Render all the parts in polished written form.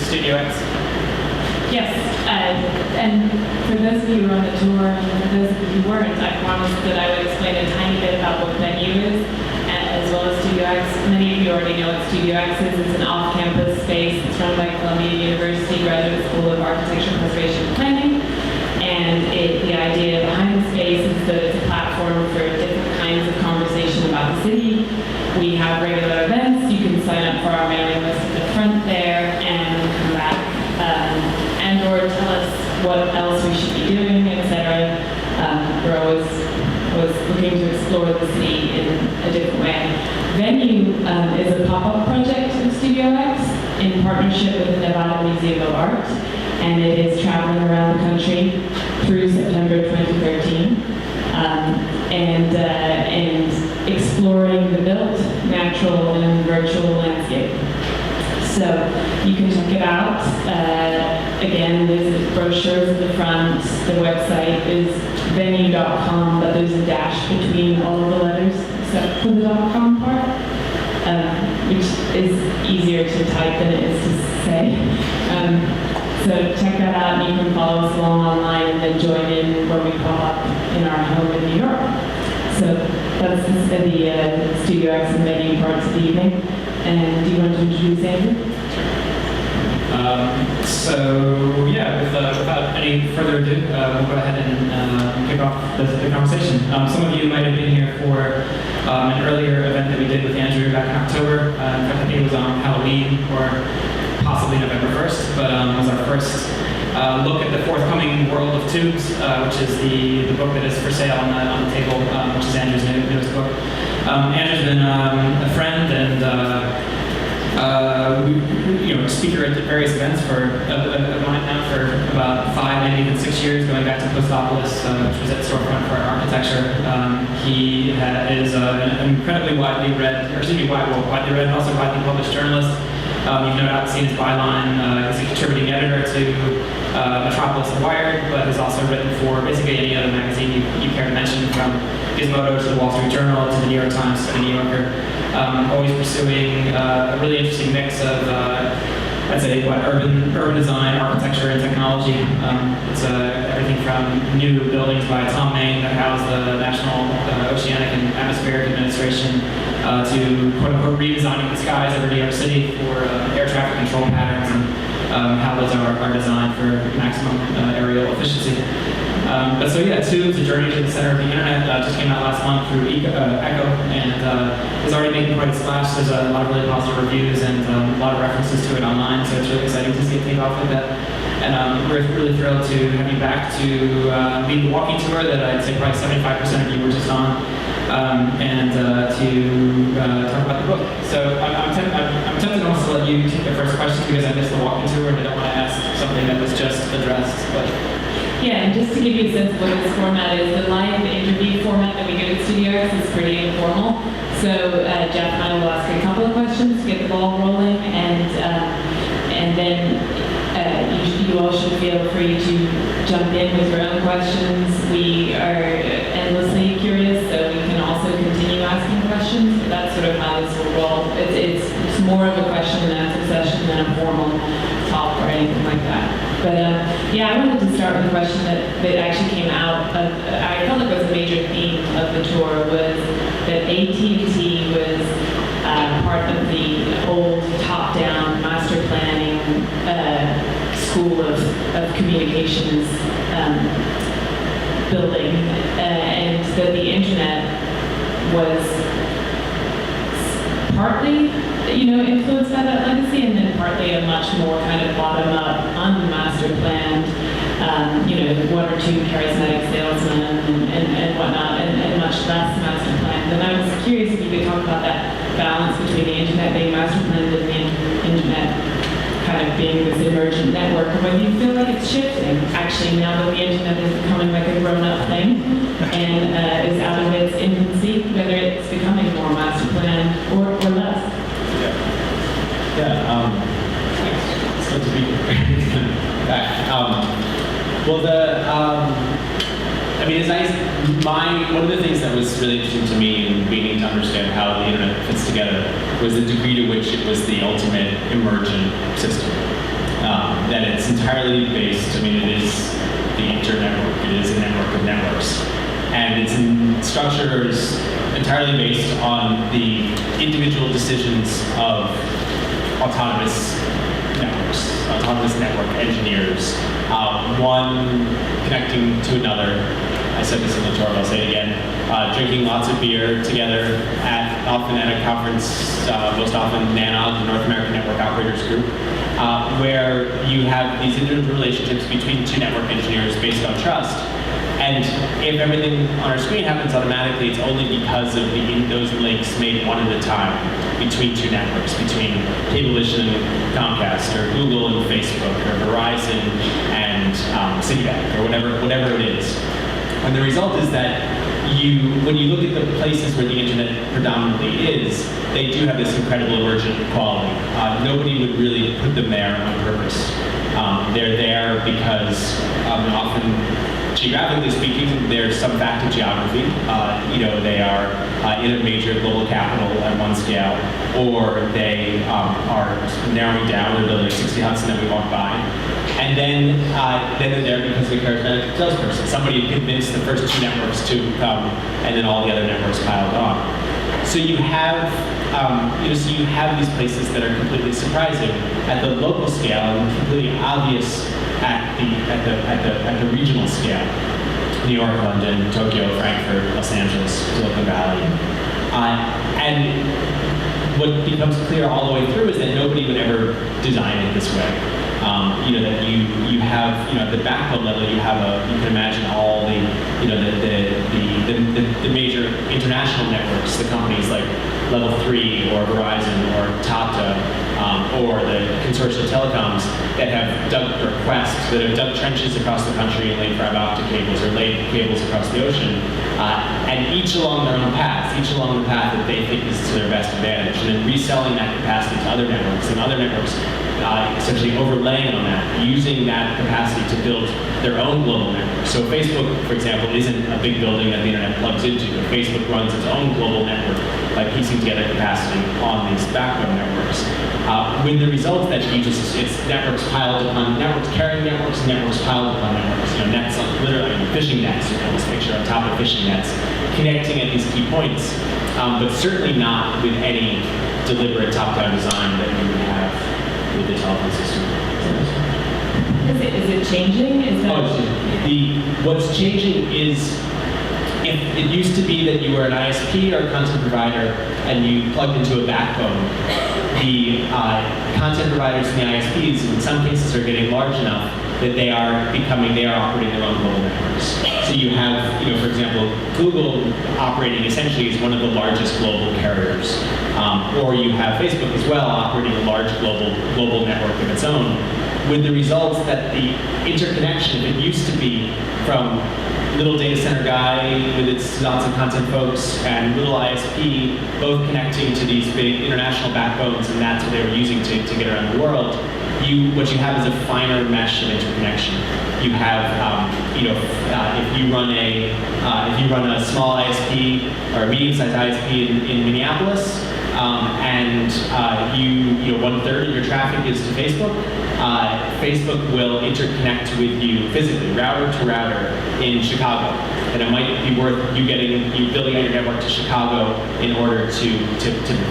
Studio-X? Yes, and for those of you who are on the tour, and for those of you who weren't, I promised that I would explain a tiny bit about what Venue is, as well as Studio-X. Many of you already know what Studio-X is. It's an off-campus space. It's run by Columbia University Graduate School of Architecture, Preservation, and Planning. And the idea behind the space is that it's a platform for different kinds of conversation about the city. We have regular events. You can sign up for our mailing list at the front there and come back and or tell us what else we should be doing, etc. We're always looking to explore the city in a different way. Venue is a pop-up project of Studio-X in partnership with the Nevada Museum of Art, and it is traveling around the country through September 2013 and exploring the built, natural, and virtual landscape. So you can check it out. Again, there's brochures at the front. The website is venue.com, but there's a dash between all of the letters except for the .com part, which is easier to type than it is to say. So check that out, and you can follow us along online and then join in when we pop up in our home in New York. So that's the Studio-X and Venue parts of the evening. And do you want to introduce Andrew? So yeah, without any further ado, we'll go ahead and kick off the conversation. Some of you might have been here for an earlier event that we did with Andrew back in October. In fact, I think it was on Halloween or possibly November 1st, but it was our first look at the forthcoming World of Tubes, which is the book that is for sale on the table, which is Andrew's newest book. Andrew's been a friend and speaker at various events for mine now for about 5, maybe even 6 years, going back to Postopolis, which was at Storefront for Architecture. He is an incredibly widely read, widely read, and also widely published journalist. You've no doubt seen his byline. He's a contributing editor to Metropolis and Wired, but has also written for basically any other magazine you care to mention, from Gizmodo to the Wall Street Journal to the New York Times to the New Yorker. Always pursuing a really interesting mix of, I'd say, urban design, architecture, and technology. It's everything from new buildings by Tom Main that house the National Oceanic and Atmospheric Administration to quote-unquote redesigning the skies over New York City for air traffic control patterns and how those are designed for maximum aerial efficiency. But so yeah, Tubes, a journey to the center of the internet, just came out last month through Echo, and is already making quite a splash. There's a lot of really positive reviews and a lot of references to it online, so it's really exciting to see it take off like that. And we're really thrilled to have you back to lead the walking tour that I'd say probably 75% of you were just on, and to talk about the book. So I'm tempted almost to let you take the first question because I missed the walking tour and I don't want to ask something that was just addressed. But yeah, and just to give you a sense of what this format is, the live interview format that we do at Studio-X is pretty informal. So Jeff and I will ask a couple of questions to get the ball rolling, and then you all should feel free to jump in with your own questions. We are endlessly curious, so we can also continue asking questions. That's sort of how this will roll. It's more of a question and answer session than a formal talk or anything like that. But yeah, I wanted to start with a question that actually came out of, I felt like it was a major theme of the tour, was that AT&T was part of the old top-down master planning school of communications building, and that the internet was partly influenced by that legacy, and then partly a much more kind of bottom-up, unmaster planned, one or two charismatic salesmen and whatnot, and much less master planned. And I was curious if you could talk about that balance between the internet being master planned and the internet kind of being this emergent network, and whether you feel like it's shifting, actually, now that the internet is becoming like a grown-up thing and is out of its infancy, whether it's becoming more master planned or less. It's good to be back. It's nice. One of the things that was really interesting to me in beginning to understand how the internet fits together was the degree to which it was the ultimate emergent system. that it's entirely based, I mean, it is the internetwork, it is a network of networks. And its structure is entirely based on the individual decisions of autonomous networks, autonomous network engineers, one connecting to another. I said this in the talk, I'll say it again, drinking lots of beer together, often at a conference, most often NANOG, the North American Network Operators Group, where you have these individual relationships between two network engineers based on trust. And if everything on our screen happens automatically, it's only because of those links made one at a time between two networks, between Cablevision and Comcast, or Google and Facebook, or Verizon and Citibank, or whatever it is. And the result is that when you look at the places where the internet predominantly is, they do have this incredible emergent quality. Nobody would really put them there on purpose. They're there because often, geographically speaking, there's some fact of geography. They are in a major global capital at one scale, or they are narrowing down. They're building 60 Hudson that we walk by. And then they're there because of a charismatic salesperson. Somebody convinced the first two networks to come, and then all the other networks piled on. So you have, you have these places that are completely surprising at the local scale and completely obvious at the regional scale. New York, London, Tokyo, Frankfurt, Los Angeles, Silicon Valley. And what becomes clear all the way through is that nobody would ever design it this way. That you have, at the backbone level, you can imagine all the major international networks, the companies like Level 3 or Verizon or Tata, or the consortium telecoms that have dug trenches across the country and laid fiber optic cables or laid cables across the ocean, and each along their own paths, each along the path that they think is to their best advantage, and then reselling that capacity to other networks, and other networks essentially overlaying on that, using that capacity to build their own global network. So Facebook, for example, isn't a big building that the internet plugs into, but Facebook runs its own global network by piecing together capacity on these backbone networks. With the result that it's networks piled upon networks, carrying networks, networks piled upon networks. Nets, literally fishing nets, you can almost picture on top of fishing nets, connecting at these key points, but certainly not with any deliberate top-down design that you would have with the telephone system. Is it changing? What's changing is, if it used to be that you were an ISP or a content provider and you plugged into a backbone, the content providers and the ISPs in some cases are getting large enough that they are operating their own global networks. So you have, for example, Google operating essentially as one of the largest global carriers, or you have Facebook as well operating a large global network of its own, with the results that the interconnection, if it used to be from little data center guy with its lots of content folks and little ISP, both connecting to these big international backbones, and that's what they were using to get around the world. What you have is a finer mesh of interconnection. You have, if you run a small ISP or a medium-sized ISP in Minneapolis, and 1/3 of your traffic is to Facebook, Facebook will interconnect with you physically, router to router, in Chicago. And it might be worth you building out your network to Chicago in order to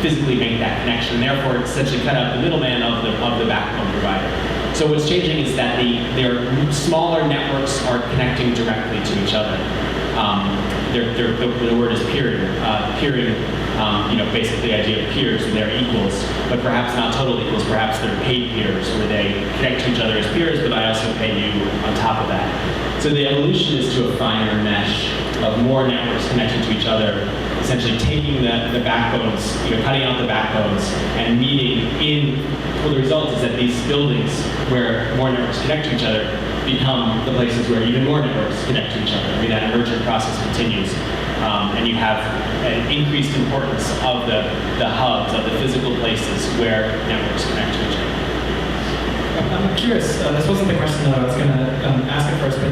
physically make that connection. And therefore, essentially cut out the middleman of the backbone provider. So what's changing is that their smaller networks are connecting directly to each other. The word is peering. Peering, basically the idea of peers, where they're equals, but perhaps not total equals. Perhaps they're paid peers, where they connect to each other as peers, but I also pay you on top of that. So the evolution is to a finer mesh of more networks connected to each other, essentially taking the backbones, cutting out the backbones, and meeting in. Well, the result is that these buildings where more networks connect to each other become the places where even more networks connect to each other. I mean, that emergent process continues. And you have an increased importance of the hubs, of the physical places where networks connect to each other. I'm curious. This wasn't the question that I was going to ask at first, but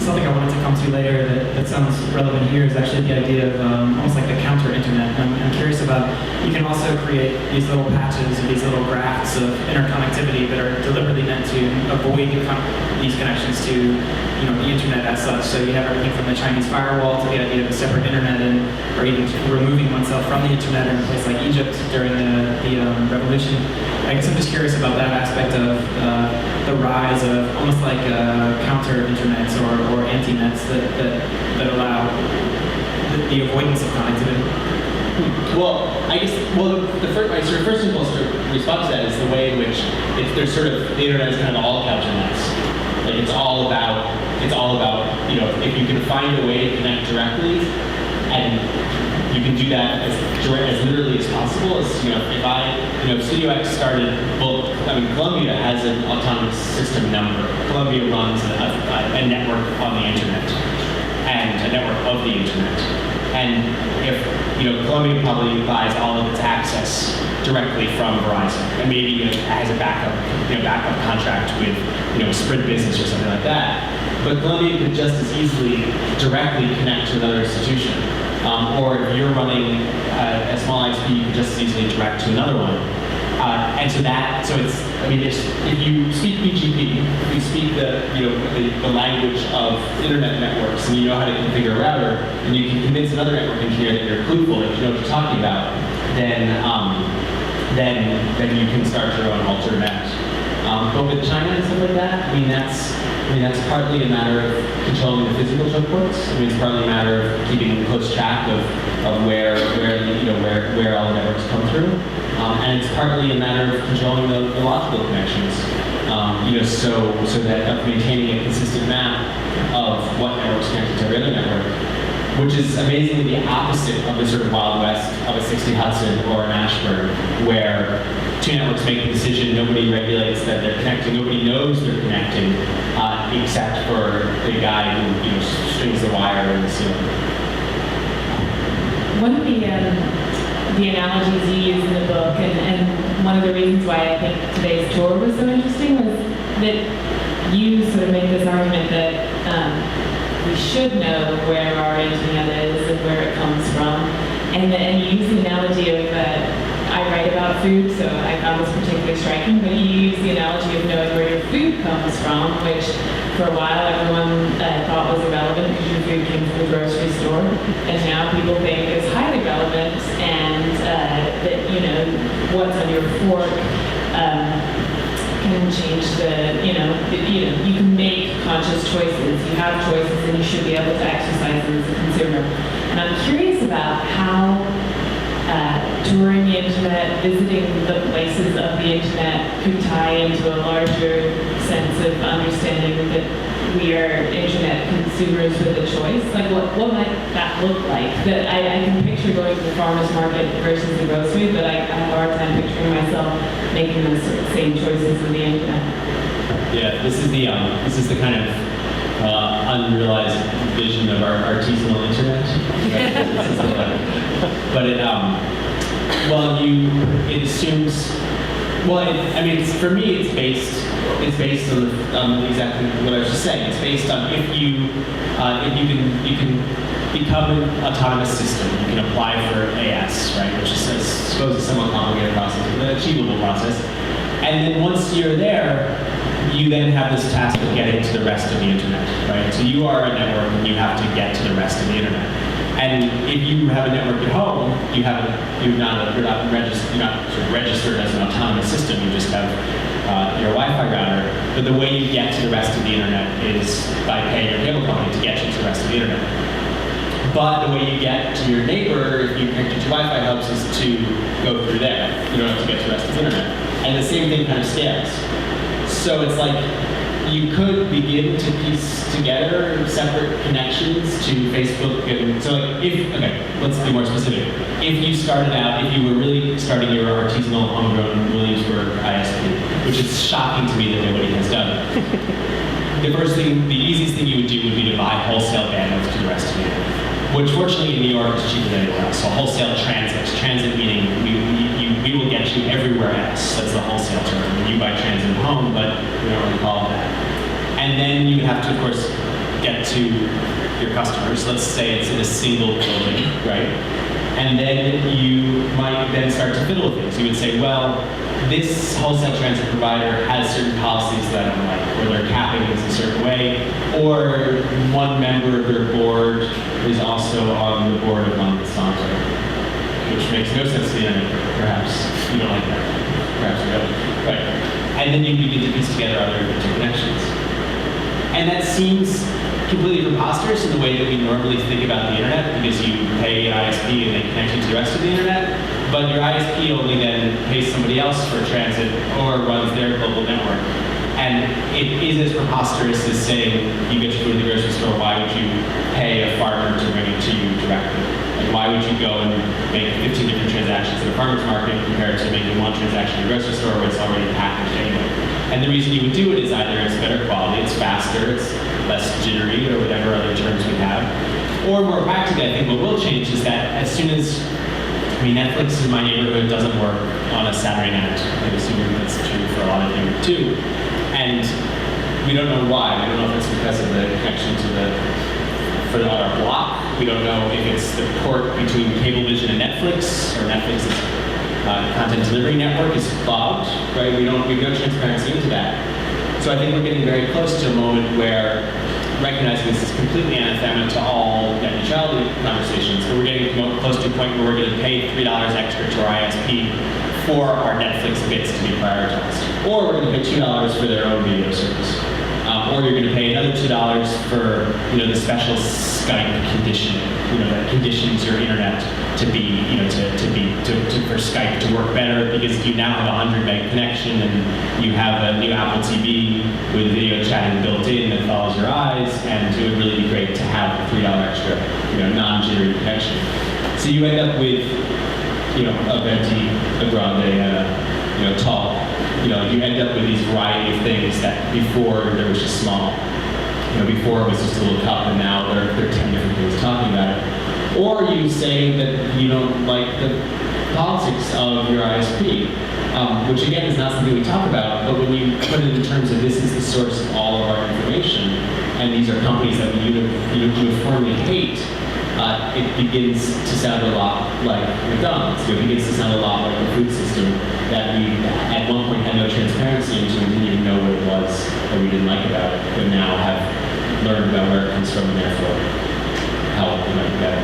something I wanted to come to later that sounds relevant here is actually the idea of almost like the counter-internet. I'm curious about, you can also create these little patches or these little grafts of interconnectivity that are deliberately meant to avoid these connections to the internet as such. So you have everything from the Chinese firewall to the idea of a separate internet, or even removing oneself from the internet in a place like Egypt during the revolution. I guess I'm just curious about that aspect of the rise of almost like counter-internets or anti-nets that allow the avoidance of connectivity. Well, I guess the first impulse to respond to that is the way in which the internet is kind of all counter nets. Like it's all about if you can find a way to connect directly, and you can do that as literally as possible. If Studio-X started, Columbia has an autonomous system number. Columbia runs a network on the internet, and a network of the internet. And if Columbia probably buys all of its access directly from Verizon, and maybe has a backup contract with Sprint Business or something like that. But Columbia could just as easily directly connect to another institution. Or if you're running a small ISP, you can just as easily direct to another one. If you speak BGP, if you speak the language of internet networks, and you know how to configure a router, and you can convince another network engineer that you're clueful, that you know what you're talking about, then you can start your own alternate. But with China and stuff like that, that's partly a matter of controlling the physical choke points. It's partly a matter of keeping close track of where all the networks come through. And it's partly a matter of controlling the logical connections. So that of maintaining a consistent map of what networks connected to every other network, which is amazingly the opposite of the sort of Wild West of a 60 Hudson or an Ashburn, where two networks make the decision, nobody regulates that they're connecting, nobody knows they're connecting, except for the guy who strings the wire in the ceiling. One of the analogies you use in the book, and one of the reasons why I think today's tour was so interesting, was that you sort of make this argument that we should know where our internet is and where it comes from, and you use the analogy of I write about food, so I found this particularly striking, but you use the analogy of knowing where your food comes from, which for a while everyone thought was irrelevant because your food came from the grocery store, and now people think it's highly relevant, and that what's on your fork can change you can make conscious choices. You have choices, and you should be able to exercise them as a consumer. And I'm curious about how touring the internet, visiting the places of the internet could tie into a larger sense of understanding that we are internet consumers with a choice. Like what might that look like? That I can picture going to the farmer's market versus the grocery, but I have a hard time picturing myself making those same choices with the internet. Yeah, this is the kind of unrealized vision of our artisanal internet. But it assumes. For me, it's based on exactly what I was just saying. It's based on if you can become an autonomous system, you can apply for AS, right, which is, I suppose, a somewhat complicated process, but an achievable process. And then once you're there, you then have this task of getting to the rest of the internet, right? So you are a network, and you have to get to the rest of the internet. And if you have a network at home, you're not registered as an autonomous system. You just have your Wi-Fi router. But the way you get to the rest of the internet is by paying your cable company to get you to the rest of the internet. But the way you get to your neighbor, if you connect to Wi-Fi hubs, is to go through there. You don't have to get to the rest of the internet. And the same thing kind of scales. So it's like you could begin to piece together separate connections to Facebook. Let's be more specific. If you were really starting your artisanal homegrown Williamsburg ISP, which is shocking to me that nobody has done, the easiest thing you would do would be to buy wholesale bandwidth to the rest of the internet. which fortunately in New York is cheaper than anywhere else. So wholesale transit. Transit meaning we will get you everywhere else. That's the wholesale term. You buy transit at home, but we don't really call it that. And then you would have to, of course, get to your customers. Let's say it's in a single building, right? And then you might then start to fiddle with things. You would say, well, this wholesale transit provider has certain policies that I don't like, or they're capping things a certain way, or one member of their board is also on the board of London Saunter, which makes no sense to the internet. Perhaps you don't like that. Perhaps you don't. Right. And then you begin to piece together other interconnections. And that seems completely preposterous in the way that we normally think about the internet, because you pay an ISP and they connect you to the rest of the internet, but your ISP only then pays somebody else for transit or runs their global network. And it is as preposterous as saying you get to go to the grocery store, why would you pay a farmer to bring it to you directly? Like, why would you go and make 15 different transactions at a farmer's market compared to making one transaction at a grocery store where it's already packaged anyway? And the reason you would do it is either it's better quality, it's faster, it's less jittery, or whatever other terms we have. Or more practically, I think what will change is that as soon as, Netflix in my neighborhood doesn't work on a Saturday night. I'm assuming that's true for a lot of you too. And we don't know why. We don't know if it's because of the connection on our block. We don't know if it's the port between Cablevision and Netflix, or Netflix's content delivery network is clogged, right? We have no transparency into that. So I think we're getting very close to a moment where recognizing this is completely anathema to all net neutrality conversations, but we're getting close to a point where we're going to pay $3 extra to our ISP for our Netflix bits to be prioritized. Or we're going to pay $2 for their own video service. Or you're going to pay another $2 for the special Skype conditioning, that conditions your internet to be, for Skype to work better, because you now have a 100 meg connection and you have a new Apple TV with video chatting built in that follows your eyes, and it would really be great to have a $3 extra, non-jittery connection. So you end up with, a venti, a grande, tall. You end up with these variety of things that before there was just small. Before it was just a little cup, and now there are 10 different things talking about it. Or you say that you don't like the politics of your ISP, which again is not something we talk about, but when you put it in terms of this is the source of all of our information, and these are companies that we uniformly hate, it begins to sound a lot like McDonald's. It begins to sound a lot like the food system that we at one point had no transparency into and didn't even know what it was that we didn't like about it, but now have learned about where it comes from and therefore how it might be better.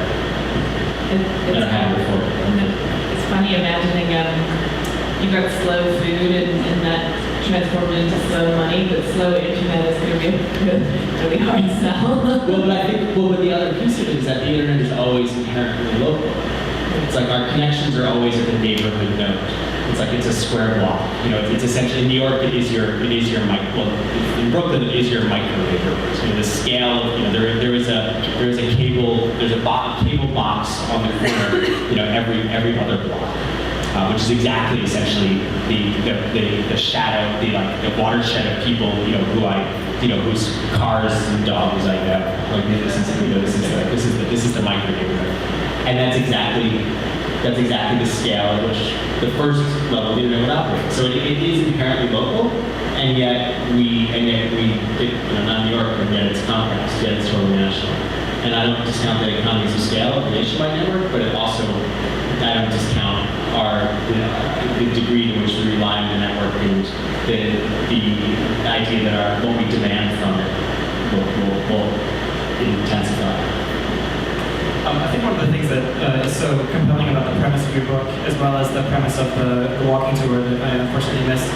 It's funny imagining you've got slow food and that transformed into slow money, but slow internet is going to be a really hard sell. But the other piece of it is that the internet is always inherently local. It's like our connections are always at the neighborhood node. It's like it's a square block. It's essentially in New York. It is your in Brooklyn it is your micro neighborhood. The scale of there is a cable box on the corner. Every other block. Which is exactly essentially the shadow, the watershed of people, whose cars and dogs I know. Like this is the micro neighborhood, and that's exactly the scale at which the first level of the internet would operate. So it is inherently local, and yet we not New York, and yet it's Comcast, yet it's totally national. And I don't discount the economies of scale of the nationwide network, but I don't discount the degree to which we rely on the network and the idea that what we demand from it will intensify. I think one of the things that is so compelling about the premise of your book, as well as the premise of the walking tour that I unfortunately missed,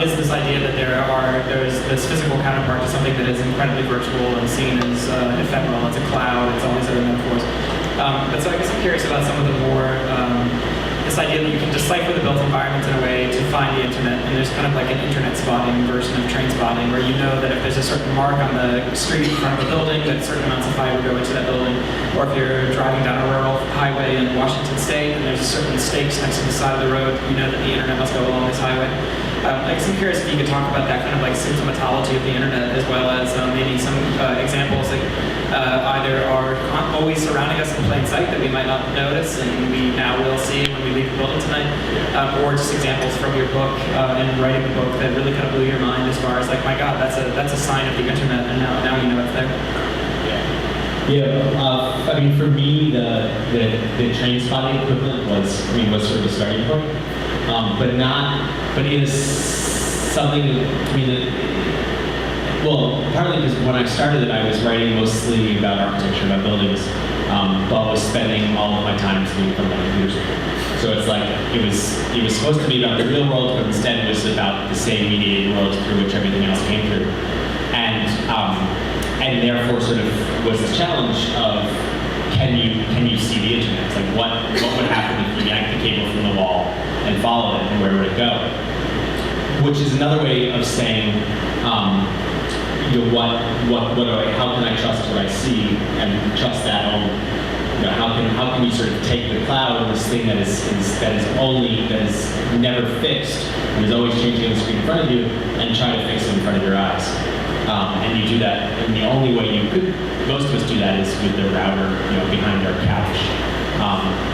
is this idea that there's this physical counterpart to something that is incredibly virtual and seen as ephemeral. It's a cloud. It's all these other metaphors. But so I guess I'm curious about some of the more this idea that you can decipher the built environment in a way to find the internet, and there's kind of like an internet spotting version of train spotting, where you know that if there's a certain mark on the street in front of a building, that certain amounts of fiber go into that building, or if you're driving down a rural highway in Washington State and there's a certain stakes next to the side of the road, you know that the internet must go along this highway. I guess I'm curious if you could talk about that kind of like symptomatology of the internet, as well as maybe some examples that either are always surrounding us in plain sight that we might not notice and we now will see when we leave the building tonight, or just examples from your book and writing the book that really kind of blew your mind as far as like, my God, that's a sign of the internet, and now you know it's there. Yeah, I mean, for me, the train spotting equivalent was sort of a starting point, but it is something. Well, partly because when I started it, I was writing mostly about architecture, about buildings, but was spending all of my time in front of my computer. So it's like it was supposed to be about the real world, but instead it was about the same mediated world through which everything else came through, and therefore sort of was this challenge of can you see the internet? It's like what would happen if you yanked the cable from the wall and followed it, and where would it go? Which is another way of saying, how can I trust what I see and trust that only? How can you sort of take the cloud, this thing that is never fixed and is always changing on the screen in front of you, and try to fix it in front of your eyes? And you do that, and the only way most of us do that is with the router, behind our couch.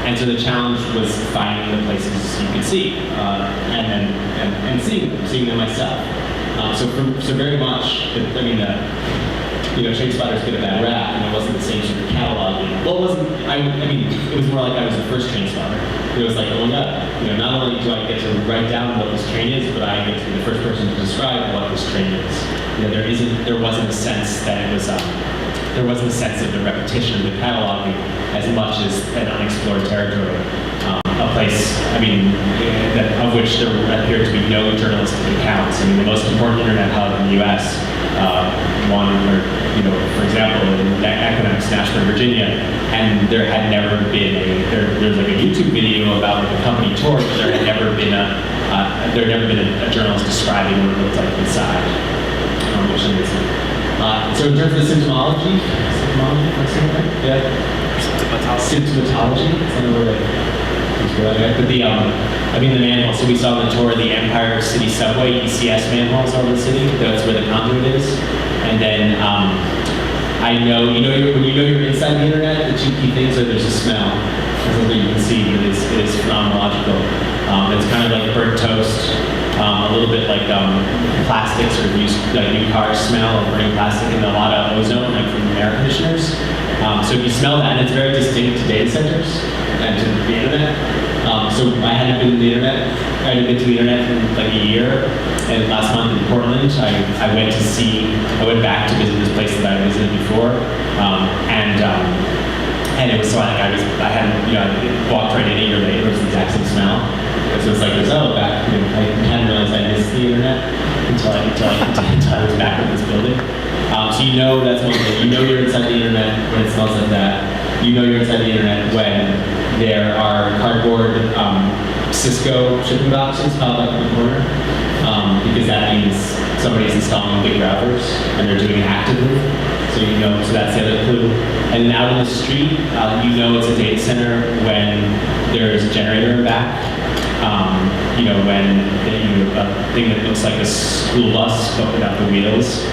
And so the challenge was finding the places you could see, and seeing them myself. So very much, train spotters get a bad rap, and it wasn't the same sort of cataloging. Well, it wasn't. It was more like I was the first train spotter. It was like, oh my God, not only do I get to write down what this train is, but I get to be the first person to describe what this train is. There wasn't a sense that it was. There wasn't a sense of the repetition of the cataloging as much as an unexplored territory, a place, of which there appeared to be no journalistic accounts. The most important internet hub in the U.S., for example, in Equinox, Nashville, Virginia, and there had never been there's like a YouTube video about the company tour, but there had never been a journalist describing what it looked like inside. Which is amazing. So in terms of the symptomatology, yeah. Symptomatology. I don't know where but the manhole. So we saw on the tour the Empire City Subway (ECS) manholes all over the city. That's where the conduit is. And then when you know you're inside the internet, the two key things are there's a smell. That's something you can see, but it is phenomenological. It's kind of like burnt toast. A little bit like plastics or new car smell of burning plastic, and a lot of ozone, like from air conditioners. So if you smell that, and it's very distinct to data centers and to the internet. So I hadn't been to the internet. I hadn't been to the internet in like a year. And last month in Portland, I went back to visit this place that I visited before, and it was so I walked right in a year later. It was the exact same smell. So it's like this. I hadn't realized I missed the internet until I was back in this building. So that's one thing. You're inside the internet when it smells like that. You're inside the internet when there are cardboard Cisco shipping boxes piled up in the corner, because that means somebody's installing big routers and they're doing it actively. So that's the other clue. And then out on the street, it's a data center when there's a generator in the back. When a thing that looks like a school bus but without the wheels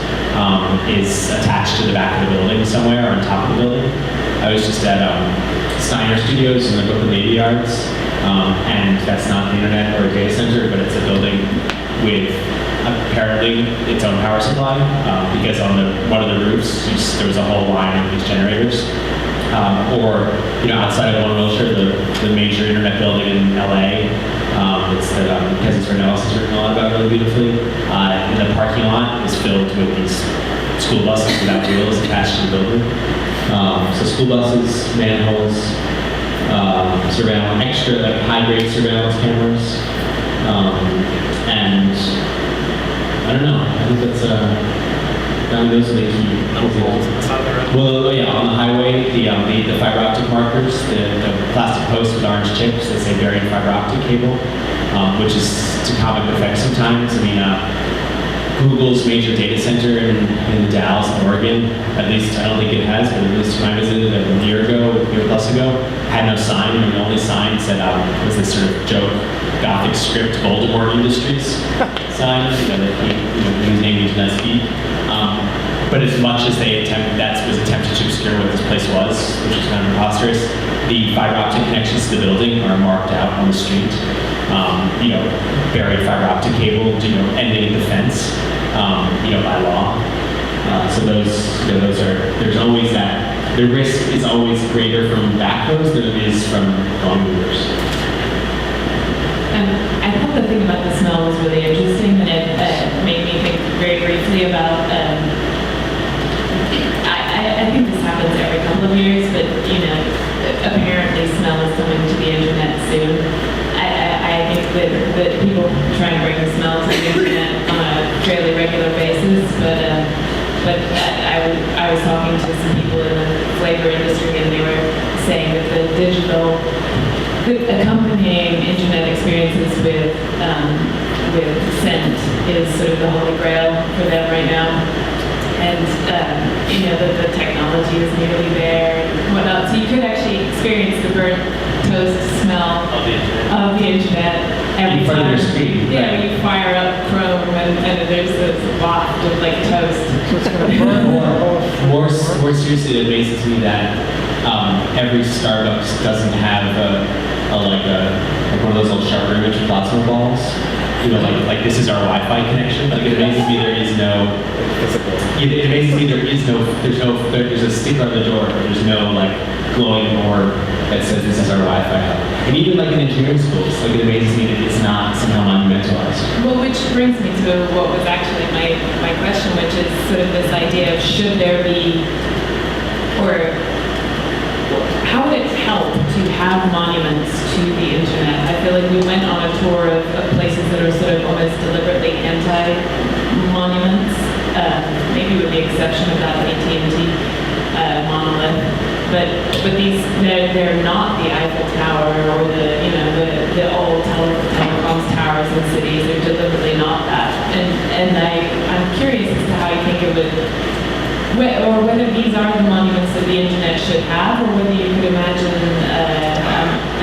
is attached to the back of the building somewhere, on top of the building. I was just at Steiner Studios in the Brooklyn Navy Yards, and that's not the internet or a data center, but it's a building with apparently its own power supply, because on one of the roofs there was a whole line of these generators. Outside of One Wilshire, the major internet building in LA, it's that Kessis Renellis has written a lot about really beautifully. In the parking lot is filled with these school buses without wheels attached to the building. So school buses, manholes, extra high-grade surveillance cameras, and I don't know. I think that's those are the key. Well, on the highway, the fiber optic markers, the plastic posts with orange chips that say buried fiber optic cable, which is to comic effect sometimes. Google's major data center in Dallas, Oregon, at least I don't think it has, but at least when I visited a year plus ago, had no sign, and the only sign said was this sort of joke, Gothic script, Voldemort Industries sign, whose name we did not speak. But as much as that was attempted to obscure what this place was, which was kind of preposterous, the fiber optic connections to the building are marked out on the street. Buried fiber optic cable, ending at the fence, by law. So those are, there's always that, the risk is always greater from backhoes than it is from lawn movers. I thought the thing about the smell was really interesting, and it made me think very briefly about, I think this happens every couple of years, but apparently smell is coming to the internet soon. I think that people try and bring the smell to the internet on a fairly regular basis, but I was talking to some people in the flavor industry, and they were saying that the accompanying internet experiences with scent is sort of the holy grail for them right now. And the technology is nearly there and whatnot. So you could actually experience the burnt toast smell of the internet every in front time. of your screen. Yeah, Right. you fire up Chrome and there's this waft of like toast. More seriously, it amazes me that every Starbucks doesn't have like one of those little sharper image plasma balls. Like this is our Wi-Fi connection. Like it amazes me there is no. It amazes me there's a sticker on the door, but there's no like glowing board that says this is our Wi-Fi hub. And even like in engineering schools, like it amazes me that it's not somehow monumentalized. Well, which brings me to what was actually my question, which is sort of this idea of should there be, or how would it help to have monuments to the internet? I feel like we went on a tour of places that are sort of almost deliberately anti-monuments, maybe with the exception of that AT&T monolith. But they're not the Eiffel Tower or the old telecoms towers in cities. They're deliberately not that. And I'm curious as to how you think it would, or whether these are the monuments that the internet should have, or whether you could imagine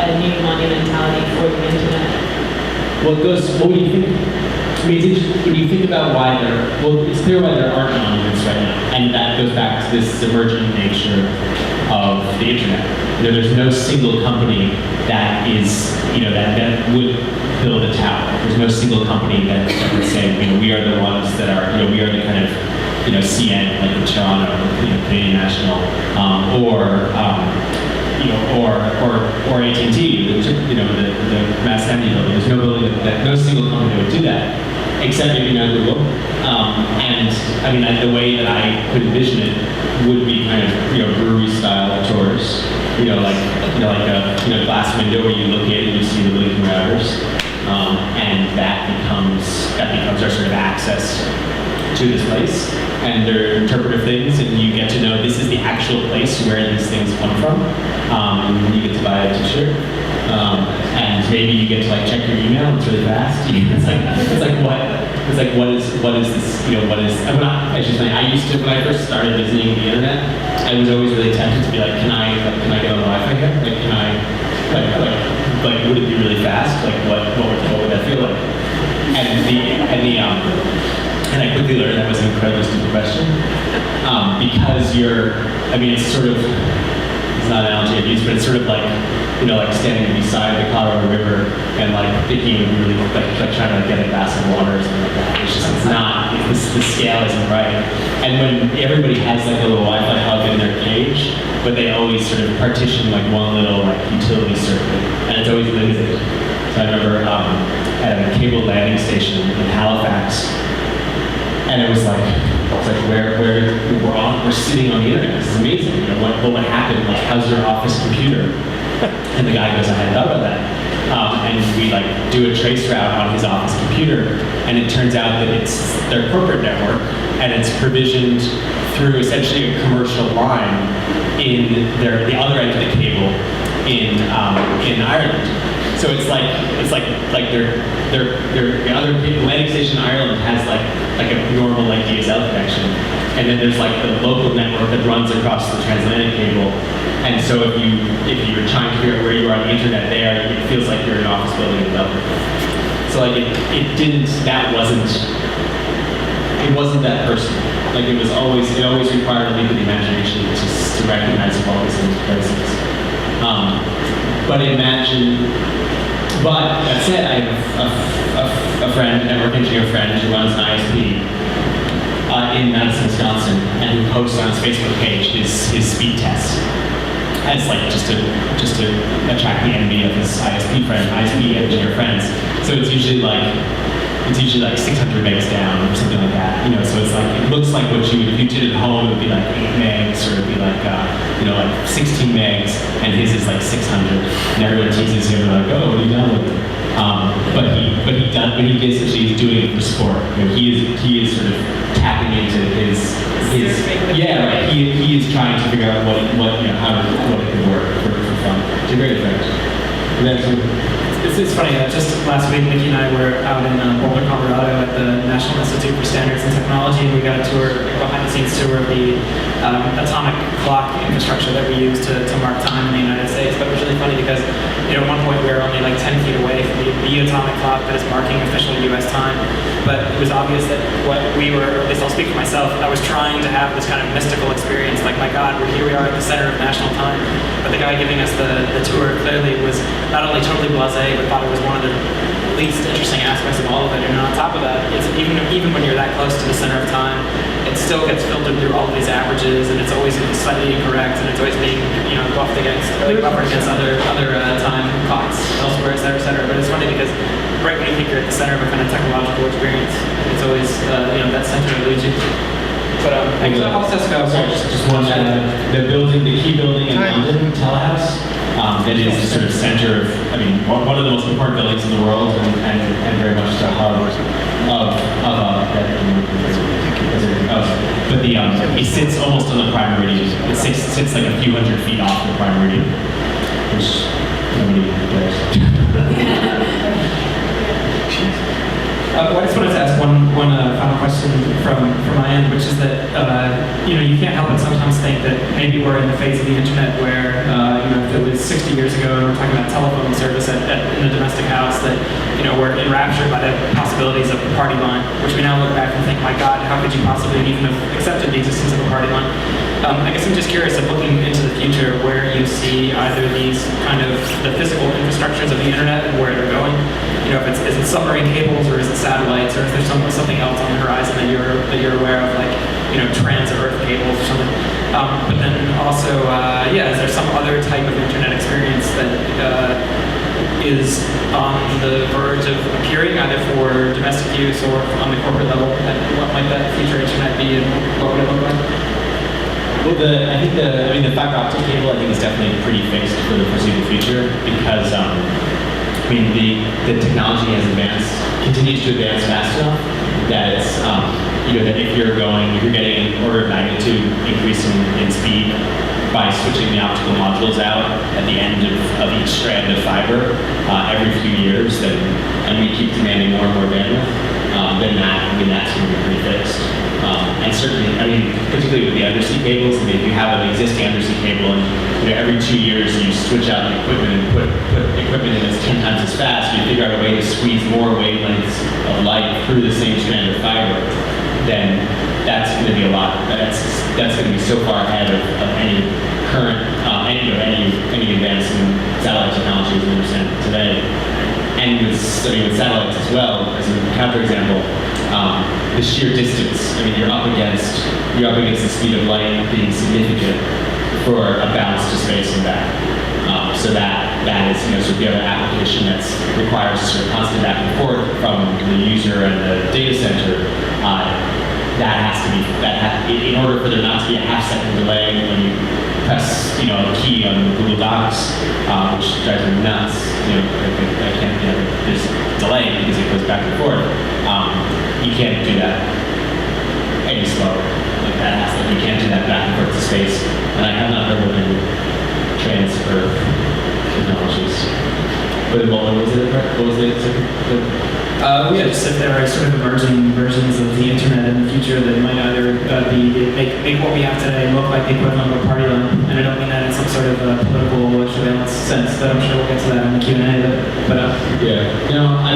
a new monumentality for the internet. Well, what do you think? I mean, it's interesting when you think about why it's clear why there aren't monuments right now, and that goes back to this emergent nature of the internet. There's no single company that is, that would build a tower. There's no single company that would say, we are the ones that are, we are the kind of, CN, like in Toronto, Canadian National, or AT&T, the Mass Amity building. There's no building no single company would do that, except maybe now Google. And I mean, the way that I could envision it would be kind of brewery style tours, like a glass window where you look in and you see the blinking routers, and that becomes our sort of access to this place, and they're interpretive things, and you get to know this is the actual place where these things come from, and you get to buy a t-shirt, and maybe you get to like check your email. It's really fast. What is this? I used to, when I first started visiting the internet, I was always really tempted to be like, can I get on Wi-Fi here? Like, can I would it be really fast? Like, what would that feel like? And I quickly learned that was an incredibly stupid question, because it's sort of, it's not an analogy I've used, but it's sort of like, like standing beside the Colorado River and like thinking it would be really like trying to get a glass of water or something like that. It's not, the scale isn't right. And when everybody has like a little Wi-Fi hub in their cage, but they always sort of partition like one little like utility circuit, and it's always limited. So I remember at a cable landing station in Halifax, and it was like we're sitting on the internet. This is amazing. What would happen? Like, how's your office computer? And the guy goes, I hadn't thought about that. And we like do a trace route on his office computer, and it turns out that it's their corporate network, and it's provisioned through essentially a commercial line in the other end of the cable in Ireland. So it's like their other landing station in Ireland has like a normal like DSL connection, and then there's like the local network that runs across the transatlantic cable. And so if you're trying to figure out where you are on the internet there, it feels like you're in an office building in Dublin. So like it wasn't that personal. Like it always required a leap of the imagination to recognize all these places. But that said, I have a friend, a network engineer friend who runs an ISP in Madison, Wisconsin, and who posts on his Facebook page his speed test. As like just to attract the envy of his ISP engineer friends. So it's usually like 600 megs down or something like that. So it's like it looks like what if you did it at home, it would be like 8 megs or it'd be like like 16 megs, and his is like 600. And everyone teases him like, oh, what are you done with it? But he basically is doing it for sport. He is sort of tapping into his yeah, right. He is trying to figure out what it can work for fun. It's a great effect. It's funny, just last week, Nikki and I were out in Boulder, Colorado at the National Institute for Standards and Technology, and we got a behind-the-scenes tour of the atomic clock infrastructure that we use to mark time in the United States. But it was really funny because, at one point we were only like 10 feet away from the atomic clock that is marking official U.S. time. But it was obvious that what we were, or at least I'll speak for myself, I was trying to have this kind of mystical experience, like, my God, here we are at the center of national time. But the guy giving us the tour clearly was not only totally blasé, but thought it was one of the least interesting aspects of all of it. And on top of that, it's even when you're that close to the center of time, it still gets filtered through all of these averages, and it's always slightly incorrect, and it's always being buffered against other time clocks elsewhere, et cetera. But it's funny because right when you think you're at the center of a kind of technological experience, it's always that center eludes you. But I'll just go. Sorry, just one. The key building in London, Telehouse, that is the sort of center of, one of the most important buildings in the world, and very much the hub but it sits almost on the prime meridian. It sits like a few hundred feet off the prime meridian, which nobody does. I just wanted to ask one final question from my end, which is that you can't help but sometimes think that maybe we're in the phase of the internet where if it was 60 years ago and we're talking about telephone service in a domestic house, that we're enraptured by the possibilities of the party line, which we now look back and think, my God, how could you possibly even have accepted the existence of a party line? I guess I'm just curious of looking into the future where you see either these kind of the physical infrastructures of the internet and where they're going. Is it submarine cables or is it satellites, or is there something else on the horizon that you're aware of, like trans-Earth cables or something? But then also, is there some other type of internet experience that is on the verge of appearing, either for domestic use or on the corporate level? And what might that future internet be, and what would it look like? Well, the fiber optic cable is definitely pretty fixed for the foreseeable future because the technology continues to advance fast enough that it's that if you're getting an order of magnitude increase in speed by switching the optical modules out at the end of each strand of fiber every few years, and we keep demanding more and more bandwidth, then that's going to be pretty fixed. And certainly, particularly with the undersea cables, if you have an existing undersea cable and every 2 years you switch out the equipment and put equipment in that's 10 times as fast, you figure out a way to squeeze more wavelengths of light through the same strand of fiber, then that's going to be a lot. That's going to be so far ahead of any current, any advance in satellite technology as we understand it today. And with satellites as well, as a counterexample, the sheer distance. You're up against the speed of light being significant for a bounce to space and back. So that is sort of the other application that requires sort of constant back and forth from the user and the data center. In order for there not to be a half-second delay when you press a key on Google Docs, which drives me nuts. There's delay because it goes back and forth. You can't do that any slower. You can't do that back and forth to space. And I have not heard of any transfer But what was it? What was it? Yeah, just if there are sort of emerging versions of the internet in the future that might either make what we have today look like the equivalent of a party line. And I don't mean that in some sort of political surveillance sense, but I'm sure we'll get to that in the Q&A. Yeah. No, I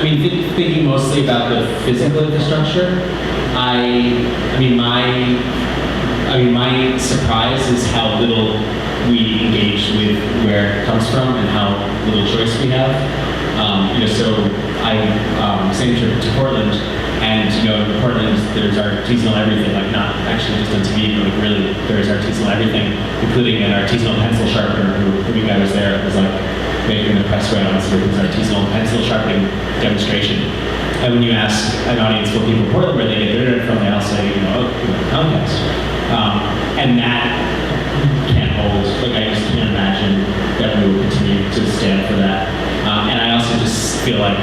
mean, thinking mostly about the physical infrastructure, my surprise is how little we engage with where it comes from and how little choice we have. So I same trip to Portland, and in Portland there's artisanal everything, like not actually just on TV, but like really there's artisanal everything, including an artisanal pencil sharpener who the guy was there was like making the press rounds with his artisanal pencil sharpening demonstration. And when you ask an audience full of people in Portland where they get their internet from, they all say, Comcast. And that can't hold. Like, I just can't imagine that we will continue to stand for that. And I also just feel like,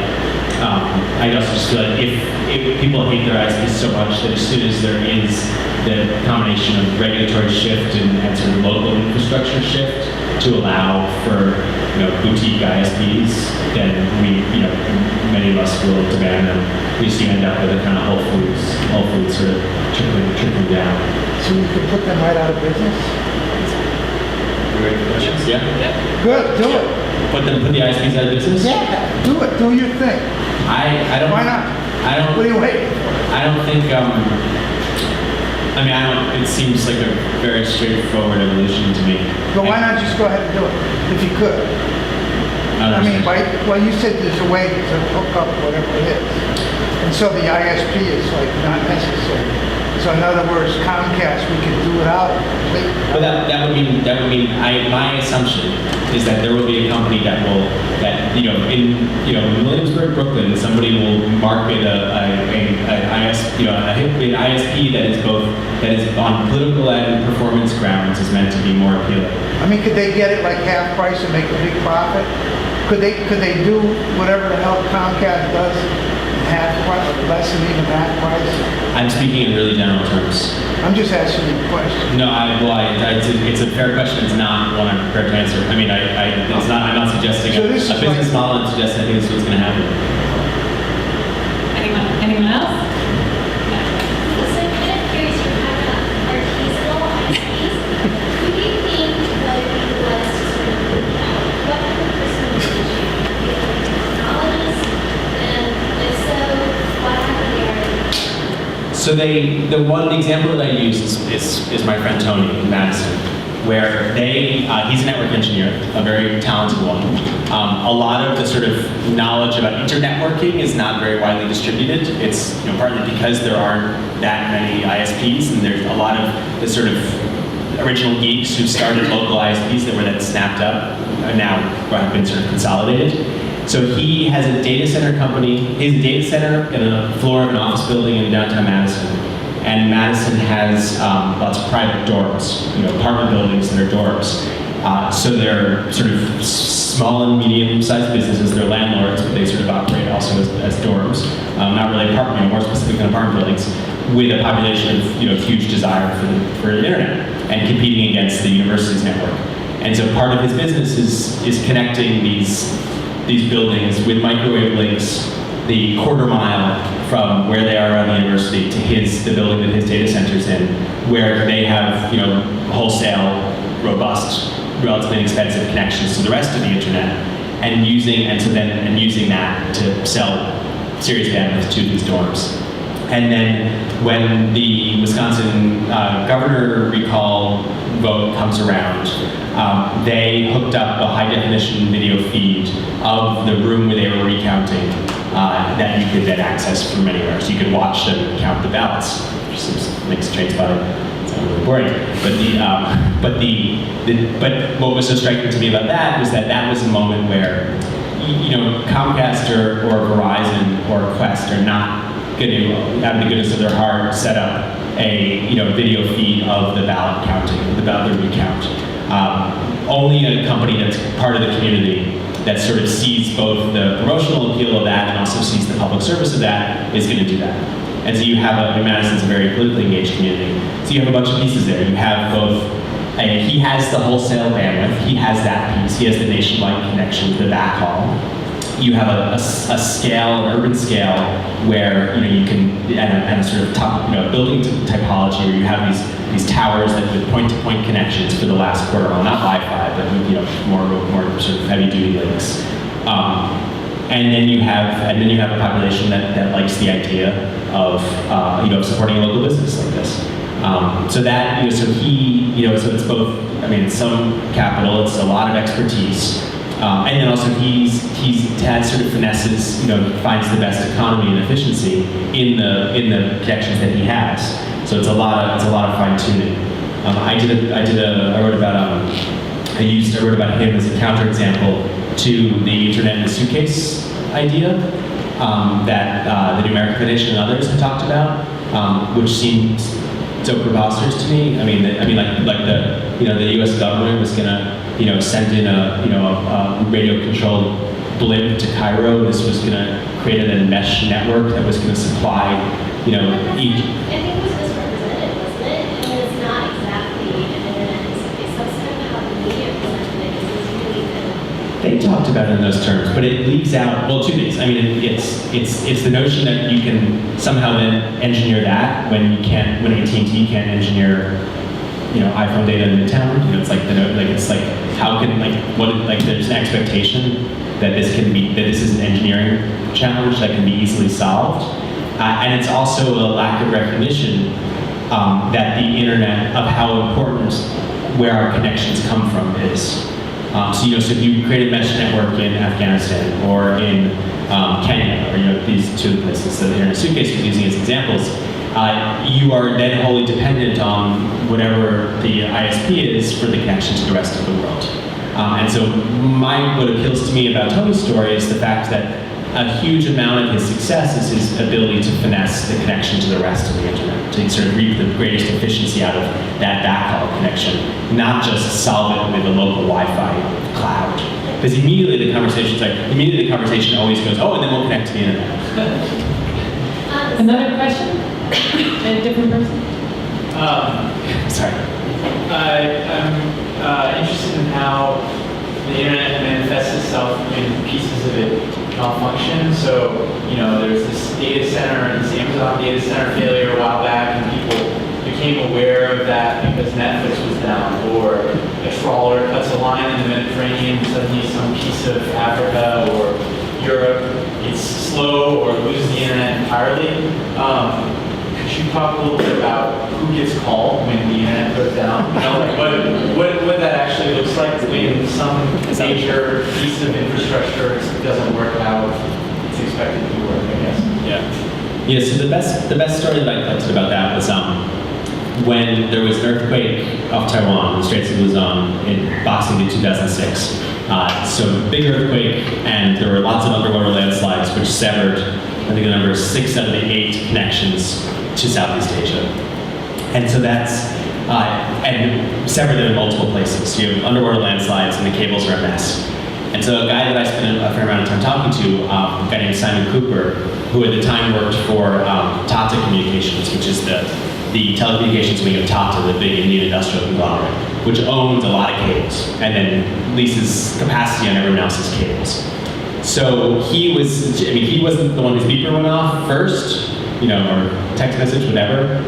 if people hate their ISPs so much that as soon as there is the combination of regulatory shift and sort of local infrastructure shift to allow for boutique ISPs, then many of us will demand them. We just end up with a kind of Whole Foods sort of trickling down. So you could put them right out of business? Great questions. Yeah. Good, do it. Put the ISPs out of business? Yeah, do it, do your thing. I don't. Why not? I don't. What are you waiting for? I don't think. It seems like a very straightforward evolution to me. But why not just go ahead and do it, if you could? You said there's a way to hook up whatever it is. And so the ISP is like not necessary. So in other words, Comcast, we could do without it completely. But that would mean my assumption is that there will be a company in Williamsburg, Brooklyn, somebody will market an ISP that is on political and performance grounds is meant to be more appealing. Could they get it like half price and make a big profit? Could they do whatever the hell Comcast does half price, less than even that price? I'm speaking in really general terms. I'm just asking you a question. No, it's a fair question. It's not one I'm prepared to answer. I'm not suggesting a business model. I'm suggesting I think this is what's going to happen. Anyone else? So I'm kind of curious, you're talking about artisanal ISPs. Who do you think would be the ones to sort of look at what kind of person would you be a technologist? And if so, what happened there? So the one example that I use is my friend Tony in Madison, where he's a network engineer, a very talented one. A lot of the sort of knowledge about internetworking is not very widely distributed. It's partly because there aren't that many ISPs, and there's a lot of the sort of original geeks who started local ISPs that were then snapped up and now have been sort of consolidated. So he has a data center company. He has a data center in a floor of an office building in downtown Madison. And Madison has lots of private dorms, apartment buildings that are dorms. So they're sort of small and medium-sized businesses. They're landlords, but they sort of operate also as dorms. Not really apartment, more specific than apartment buildings, with a population of huge desire for the internet and competing against the university's network. And so part of his business is connecting these buildings with microwave links the quarter mile from where they are around the university to the building that his data center's in, where they have wholesale, robust, relatively inexpensive connections to the rest of the internet, and using that to sell serious bandwidth to these dorms. And then when the Wisconsin governor recall vote comes around, they hooked up a high-definition video feed of the room where they were recounting that you could then access from anywhere. So you could watch them count the ballots, which makes TrainSpotting sound really boring. But what was so striking to me about that was that was a moment where Comcast or Verizon or Quest are not going to, out of the goodness of their heart, set up a video feed of the ballot counting, the ballot recount. Only a company that's part of the community that sort of sees both the promotional appeal of that and also sees the public service of that is going to do that. And so you have Madison's a very politically engaged community. So you have a bunch of pieces there. You have both he has the wholesale bandwidth, he has that piece, he has the nationwide connection, the backhaul. You have a scale, an urban scale, where you can, and a sort of building typology where you have these towers that with point-to-point connections for the last quarter mile, not Wi-Fi, but more sort of heavy-duty links. And then you have a population that likes the idea of supporting a local business like this. So that so it's both. I mean, it's some capital, it's a lot of expertise. And then also he has sort of finesses, finds the best economy and efficiency in the connections that he has. So it's a lot of fine tuning. I wrote about him as a counterexample to the internet in a suitcase idea that the New American Foundation and others have talked about, which seems so preposterous to me. I mean, the U.S. government was gonna send in a radio-controlled blimp to Cairo. This was going to create a mesh network that was going to supply, each. I think it was misrepresented, wasn't it? I mean, it's not exactly an internet. It's some kind of how the media presented it. It was really kind of. They talked about it in those terms, but it leaves out, well, two things. I mean, it's the notion that you can somehow then engineer that when AT&T can't engineer iPhone data in Midtown. It's like how can there's an expectation that this is an engineering challenge that can be easily solved, and it's also a lack of recognition that the internet of how important where our connections come from is. So if you create a mesh network in Afghanistan or in Kenya or these two places that the Internet Suitcase was using as examples. You are then wholly dependent on whatever the ISP is for the connection to the rest of the world. And so what appeals to me about Tony's story is the fact that a huge amount of his success is his ability to finesse the connection to the rest of the internet, to sort of reap the greatest efficiency out of that backhaul connection, not just solve it with a local Wi-Fi cloud. Because immediately the conversation always goes, oh, and then we'll connect to the internet. Another question? A different person? Sorry. I'm interested in how the internet manifests itself when pieces of it malfunction. So, there's this data center, this Amazon data center failure a while back, and people became aware of that because Netflix was down, or a trawler cuts a line in the Mediterranean, suddenly some piece of Africa or Europe gets slow or loses the internet entirely. Could you talk a little bit about who gets called when the internet goes down? What that actually looks like when some major piece of infrastructure doesn't work how it's expected to work, I guess. Yeah. So the best story that I collected about that was when there was an earthquake off Taiwan, the Straits of Luzon, in Boxing Day 2006. So big earthquake, and there were lots of underwater landslides which severed, I think the number is 6 out of the 8 connections to Southeast Asia. And so that's, and severed them in multiple places. So you have underwater landslides and the cables are a mess. And so a guy that I spent a fair amount of time talking to, a guy named Simon Cooper, who at the time worked for Tata Communications, which is the telecommunications wing of Tata, the big Indian industrial conglomerate, which owns a lot of cables and then leases capacity on everyone else's cables. So he wasn't the one whose beeper went off first, or text message, whatever.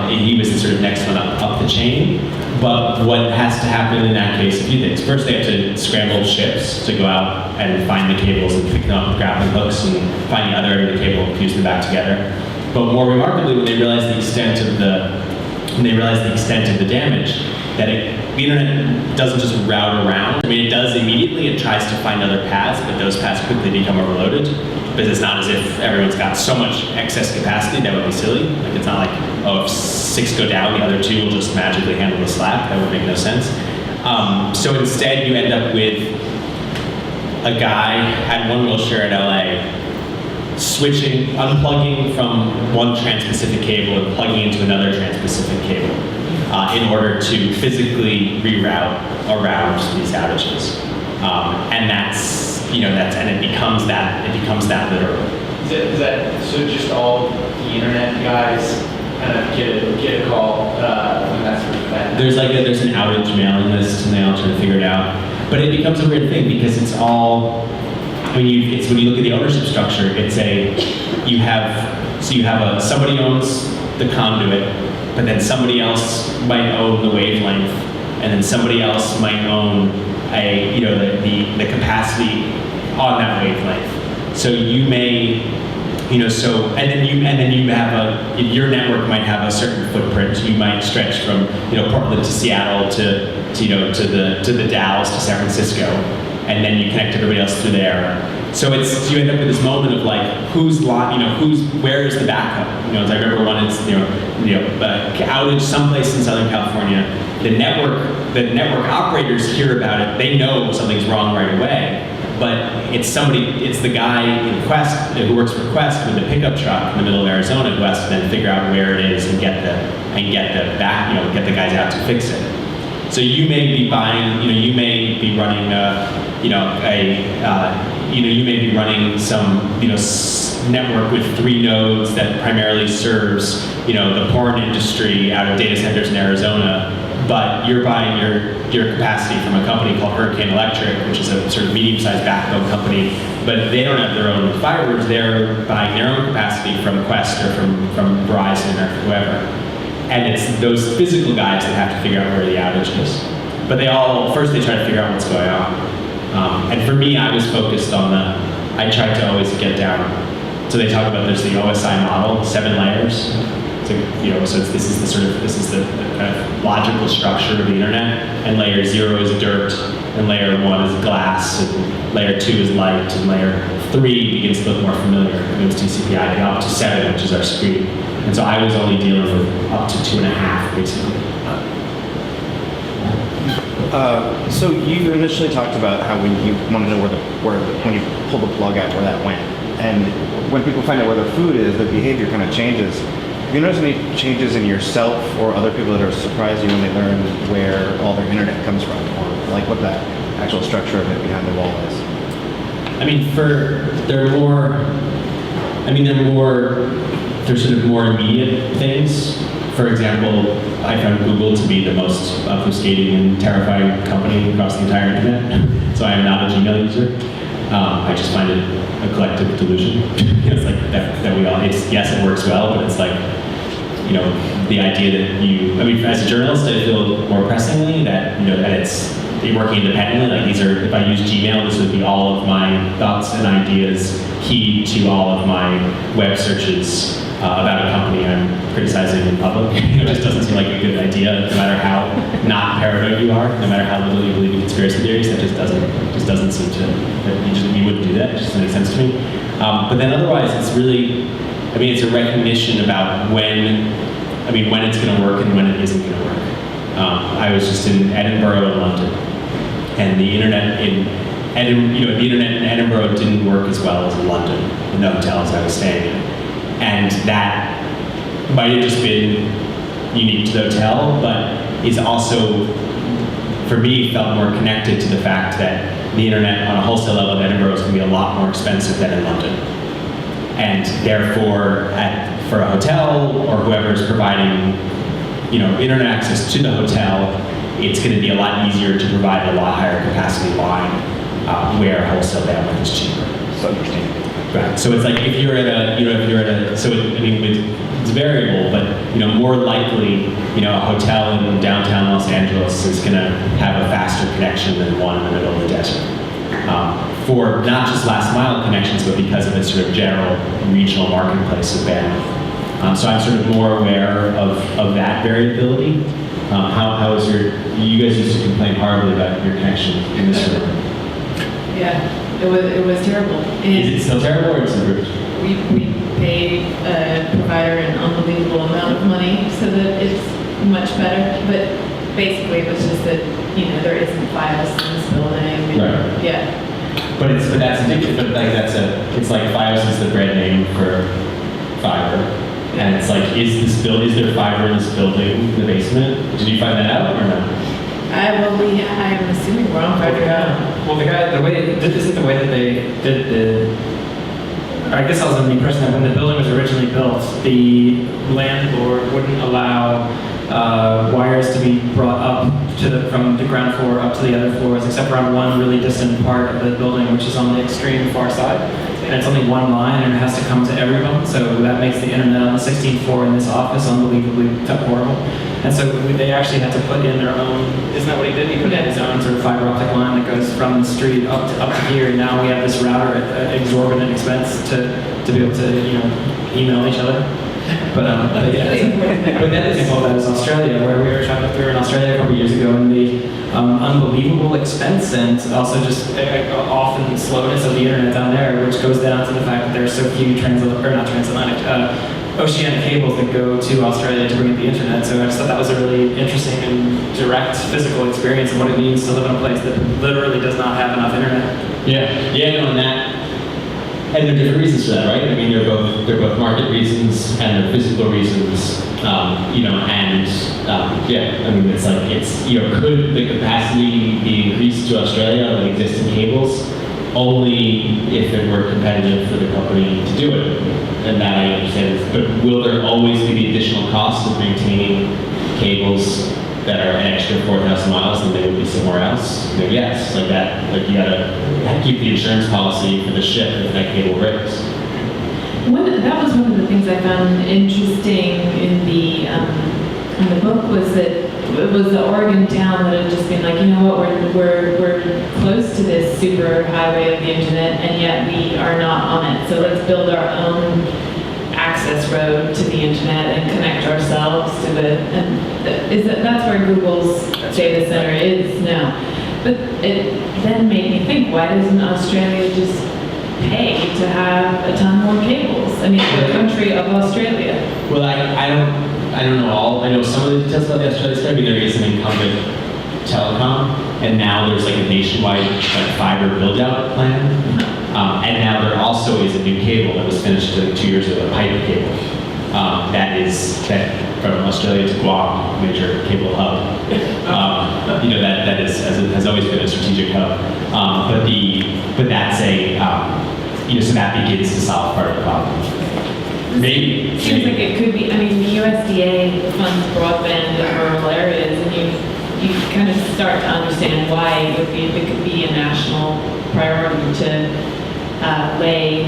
He was the sort of next one up the chain. But what has to happen in that case, a few things. First, they have to scramble ships to go out and find the cables and pick them up with grappling hooks and find the other end of the cable and fuse them back together. But more remarkably, when they realized the extent of the damage, that the internet doesn't just route around. I mean, it does immediately. It tries to find other paths, but those paths quickly become overloaded. Because it's not as if everyone's got so much excess capacity. That would be silly. Like, it's not like, oh, if 6 go down, the other 2 will just magically handle the slack. That would make no sense. So instead, you end up with a guy at One Wilshire in LA unplugging from one trans-Pacific cable and plugging into another trans-Pacific cable in order to physically reroute around these outages. And it becomes that literal. Is that so? Just all the internet guys kind of get a call when that's that. There's an outage mailing list, and they all try to figure it out. But it becomes a weird thing because it's all. When you look at the ownership structure, you have somebody owns the conduit, but then somebody else might own the wavelength, and then somebody else might own the capacity on that wavelength. So you may, and then you have your network might have a certain footprint. You might stretch from Portland to Seattle to the Dallas to San Francisco, and then you connect everybody else through there. So you end up with this moment of like where is the backup? As I remember one outage someplace in Southern California. The network operators hear about it. They know something's wrong right away. But it's the guy in Quest who works for Quest with the pickup truck in the middle of Arizona who has to then figure out where it is and get the guys out to fix it. So you may be buying, you may be running you may be running some network with 3 nodes that primarily serves the porn industry out of data centers in Arizona, but you're buying your capacity from a company called Hurricane Electric, which is a sort of medium-sized backbone company, but they don't have their own fibers. They're buying their own capacity from Quest or from Verizon or whoever. And it's those physical guys that have to figure out where the outage is. But first they try to figure out what's going on. And for me, I was focused on I tried to always get down. So they talk about there's the OSI model, 7 layers. So this is the kind of logical structure of the internet. And layer 0 is dirt, and layer 1 is glass, and layer 2 is light, and layer 3 begins to look more familiar. It moves TCP/IP up to 7, which is our screen. And so I was only dealing with up to 2.5, basically. So you initially talked about how when you wanted to know when you pulled the plug out, where that went. And when people find out where their food is, their behavior kind of changes. Have you noticed any changes in yourself or other people that are surprised you when they learn where all their internet comes from, or like what that actual structure of it behind the wall is? There's sort of more immediate things. For example, I found Google to be the most obfuscating and terrifying company across the entire internet. So I am not a Gmail user. I just find it a collective delusion. It's like that we all. Yes, it works well, but it's like the idea that as a journalist, I feel more pressingly that that it's working independently. Like if I use Gmail, this would be all of my thoughts and ideas keyed to all of my web searches about a company I'm criticizing in public. It just doesn't seem like a good idea, no matter how not paranoid you are, no matter how little you believe in conspiracy theories. That just doesn't seem to. You wouldn't do that. It just doesn't make sense to me. But then otherwise, it's really, it's a recognition about when it's going to work and when it isn't going to work. I was just in Edinburgh and London, and the internet in Edinburgh didn't work as well as in London in the hotels I was staying in. And that might have just been unique to the hotel, but is also, for me, felt more connected to the fact that the internet on a wholesale level in Edinburgh is going to be a lot more expensive than in London. And therefore, for a hotel or whoever is providing internet access to the hotel, it's going to be a lot easier to provide a lot higher capacity line where wholesale bandwidth is cheaper. So interesting. Right. So it's like if you're at a, it's variable, but more likely, a hotel in downtown Los Angeles is going to have a faster connection than one in the middle of the desert. For not just last mile connections, but because of its sort of general regional marketplace of bandwidth. So I'm sort of more aware of that variability. How is you guys used to complain horribly about your connection in this room. Yeah. It was terrible. Is it still terrible or is it improved? We paid a provider an unbelievable amount of money so that it's much better. But basically, it was just that there isn't FiOS in this building. Right. Yeah. But that's addictive. But it's like FiOS is the brand name for fiber, and it's like is there fiber in this building in the basement? Did you find that out or no? I'm assuming we're on fire now. Well, the way isn't the way that they did I guess I was under the impression that when the building was originally built, the landlord wouldn't allow wires to be brought up from the ground floor up to the other floors, except for on one really distant part of the building, which is on the extreme far side. And it's only one line, and it has to come to everyone. So that makes the internet on the 16th floor in this office unbelievably horrible. And so they actually had to put in their own. Isn't that what he did? He put in his own sort of fiber optic line that goes from the street up to here. And now we have this router at exorbitant expense to be able to email each other. But yeah. But the other example of that is Australia, where we were in Australia a couple years ago, and the unbelievable expense and also just often slowness of the internet down there, which goes down to the fact that there are so few oceanic cables that go to Australia to bring up the internet. So I just thought that was a really interesting and direct physical experience of what it means to live in a place that literally does not have enough internet. Yeah, no, and that. And there are different reasons for that, right? I mean, they're both market reasons and they're physical reasons, yeah. I mean, could the capacity be increased to Australia on existing cables? Only if it were competitive for the company to do it, and that I understand. But will there always be the additional cost of maintaining cables that are an extra 4,000 miles than they would be somewhere else? Yes, like that. Like you gotta keep the insurance policy for the ship if that cable breaks. That was one of the things I found interesting in the book was that it was the Oregon town that had just been like, we're close to this super highway of the internet, and yet we are not on it. So let's build our own access road to the internet and connect ourselves to it. And that's where Google's data center is now. But it then made me think, why doesn't Australia just pay to have a ton more cables? I mean, the country of Australia. Well, I don't know all. I know some of the details about the Australia story. I mean, there is an incumbent telecom, and now there's like a nationwide fiber build-out plan. And now there also is a new cable that was finished 2 years ago, a pipe cable. That from Australia to Guam, major cable hub. That has always been a strategic hub. But that's so that begins to solve part of the problem. Maybe. Seems like it could be. I mean, the USDA funds broadband in rural areas, and you kind of start to understand why it could be a national priority to lay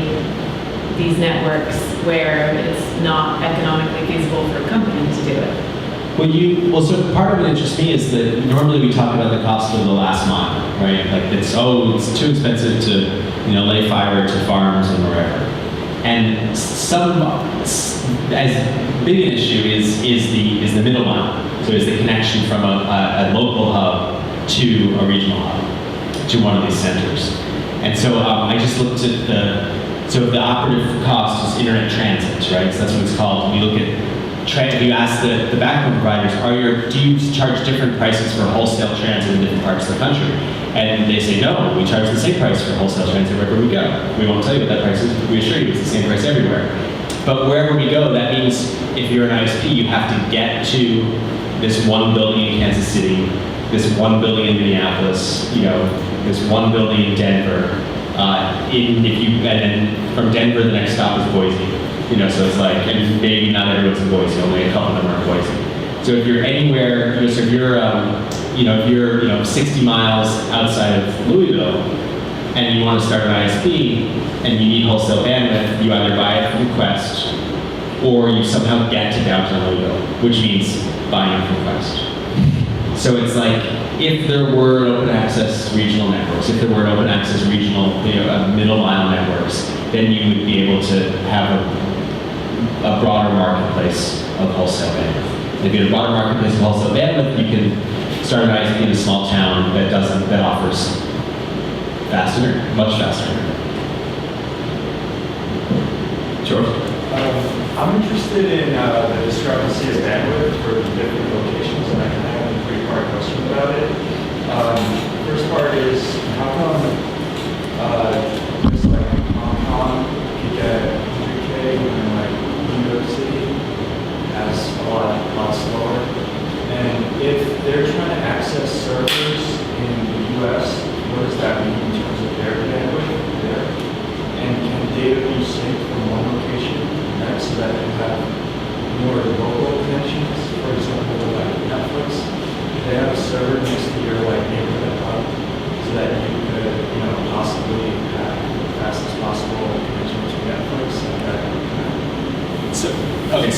these networks where it's not economically feasible for a company to do it. So part of what interests me is that normally we talk about the cost of the last mile, right? Like it's too expensive to lay fiber to farms and wherever. And as big an issue is the middle mile. So is the connection from a local hub to a regional hub, to one of these centers. And so I just looked at the operative cost is internet transit, right? So that's what it's called. We look at, if you ask the backbone providers, do you charge different prices for wholesale transit in different parts of the country? And they say, no, we charge the same price for wholesale transit wherever we go. We won't tell you what that price is, but we assure you it's the same price everywhere. But wherever we go, that means if you're an ISP, you have to get to this one building in Kansas City, this one building in Minneapolis, this one building in Denver. And then from Denver, the next stop is Boise. So it's like, and maybe not everyone's in Boise, only a couple of them are in Boise. So if you're anywhere, so if you're, if you're 60 miles outside of Louisville, and you want to start an ISP, and you need wholesale bandwidth, you either buy it from Quest, or you somehow get to downtown Louisville, which means buying it from Quest. So it's like, if there were open access regional networks, if there were open access regional, middle mile networks, then you would be able to have a broader marketplace of wholesale bandwidth. If you have a broader marketplace of wholesale bandwidth, you can start an ISP in a small town that offers faster, much faster. Sure. I'm interested in the discrepancy of bandwidth for different locations, and I can have a three-part question about it. First part is, how come just like Hong Kong can get 100K when like New York City has a lot slower? And if they're trying to access servers in the US, what does that mean in terms of their bandwidth there? And can data be synced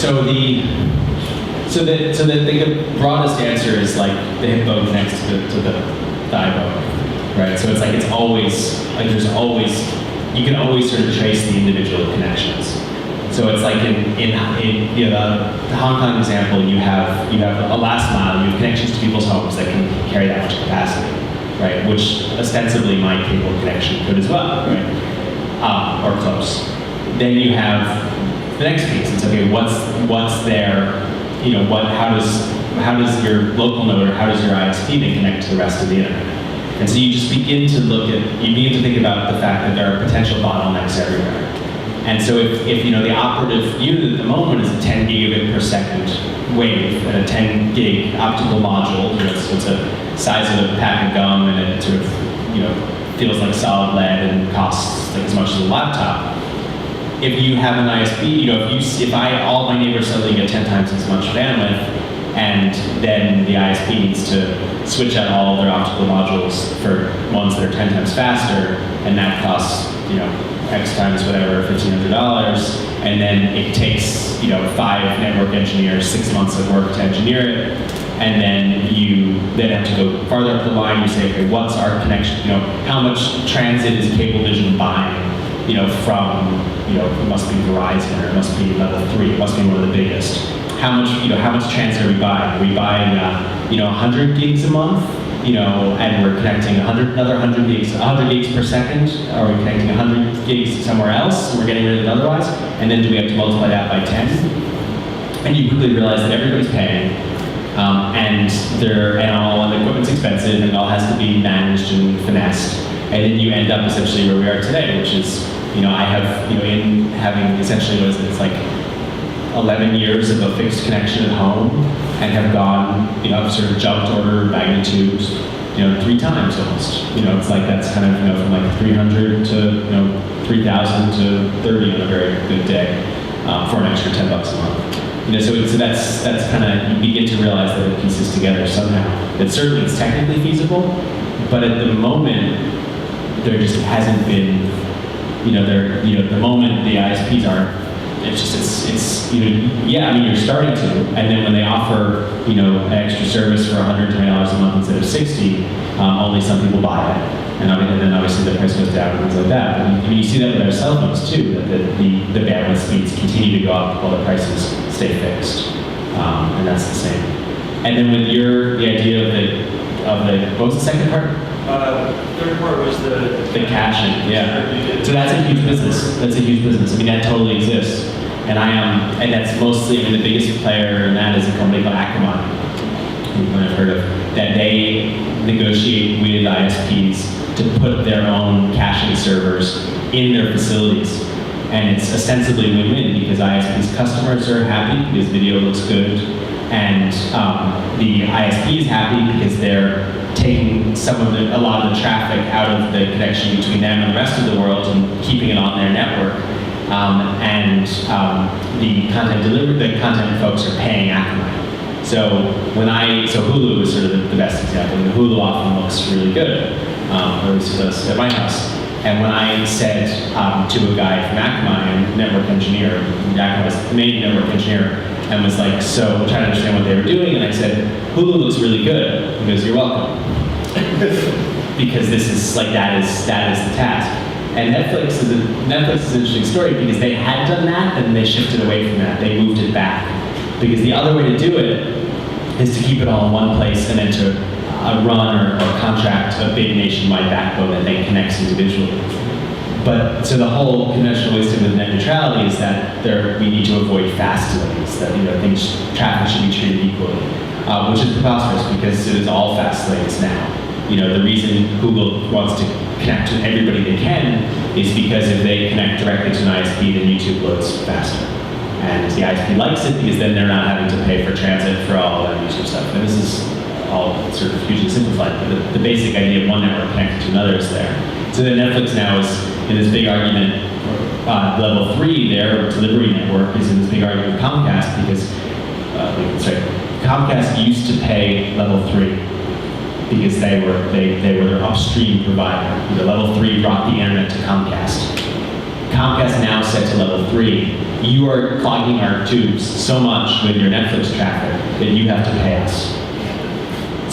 So the broadest answer is like the hip bone next to the thigh bone, right? So it's like there's always you can always sort of trace the individual connections. So it's like in you know, the Hong Kong example, you have a last mile, you have connections to people's homes that can carry that much capacity, right? Which ostensibly my cable connection could as well, right? Or close. Then you have the next piece. It's okay. What's there? You know, how does your local node or how does your ISP then connect to the rest of the internet? And so you just begin to think about the fact that there are potential bottlenecks everywhere. And so if you know the operative unit at the moment is a 10 gigabit per second wave and a 10 gig optical module, you know, so it's a size of a pack of gum and it sort of, you know, feels like solid lead and costs like as much as a laptop. If you have an ISP, you know, if all my neighbors suddenly get 10 times as much bandwidth, and then the ISP needs to switch out all of their optical modules for ones that are 10 times faster, and that costs, you know, X times whatever, $1,500, and then it takes, you know, 5 network engineers 6 months of work to engineer it, and then you then have to go farther up the line. You say, okay, what's our connection? You know, how much transit is Cablevision buying? You know, from, you know, it must be Verizon or it must be level 3. It must be one of the biggest. How much transit are we buying? Are we buying, you know, 100 gigs a month? You know, and we're connecting another 100 gigs per second. Are we connecting 100 gigs somewhere else? And we're getting rid of it otherwise. And then do we have to multiply that by 10? And you quickly realize that everybody's paying. And all the equipment's expensive, and it all has to be managed and finessed. And then you end up essentially where we are today, which is, you know, I have, you know, in having essentially what is it? It's like 11 years of a fixed connection at home, and have gone, you know, I've sort of jumped order of magnitude, you know, 3 times almost. You know, it's like that's kind of, you know, from like 300 to, you know, 3,000 to 30 on a very good day for an extra $10 a month. You know, so that's kind of, you begin to realize that it pieces together somehow. That certainly it's technically feasible, but at the moment, there just hasn't been, you know, the moment the ISPs aren't, it's you know, yeah, I mean, you're starting to, and then when they offer, you know, an extra service for $120 a month instead of $60, only some people buy it, and then obviously the price goes down and things like that. I mean, you see that with our cell phones too, that the bandwidth speeds continue to go up while the prices stay fixed, and that's the same. And then with the idea of the what was the second part? Third part was the caching, yeah. So that's a huge business. That's a huge business. I mean, that totally exists. And and that's mostly, I mean, the biggest player in that is a company called Akamai, you might have heard of, that they negotiate with ISPs to put their own caching servers in their facilities. And it's ostensibly win-win because ISP's customers are happy because video looks good, and the ISP is happy because they're taking a lot of the traffic out of the connection between them and the rest of the world and keeping it on their network. The content folks are paying Akamai. So Hulu is sort of the best example. And Hulu often looks really good, or at least it does at my house. And when I said to a guy from Akamai, a network engineer, Akamai's main network engineer, and was like, so trying to understand what they were doing, and I said, Hulu looks really good. He goes, you're welcome. Because this is like, that is the task. And Netflix is an interesting story because they had done that and they shifted away from that. They moved it back. Because the other way to do it is to keep it all in one place and then to run or contract a big nationwide backbone that then connects individually. But so the whole conventional wisdom of net neutrality is that we need to avoid fast lanes, that, you know, traffic should be treated equally, which is preposterous because it is all fast lanes now. You know, the reason Google wants to connect to everybody they can is because if they connect directly to an ISP, then YouTube loads faster. And the ISP likes it because then they're not having to pay for transit for all that YouTube stuff. And this is all sort of hugely simplified, but the basic idea of one network connected to another is there. So then Netflix now is in this big argument, level 3, their delivery network is in this big argument with Comcast because, Comcast used to pay level 3 because they were their upstream provider. Level 3 brought the internet to Comcast. Comcast now set to level 3, you are clogging our tubes so much with your Netflix traffic that you have to pay us.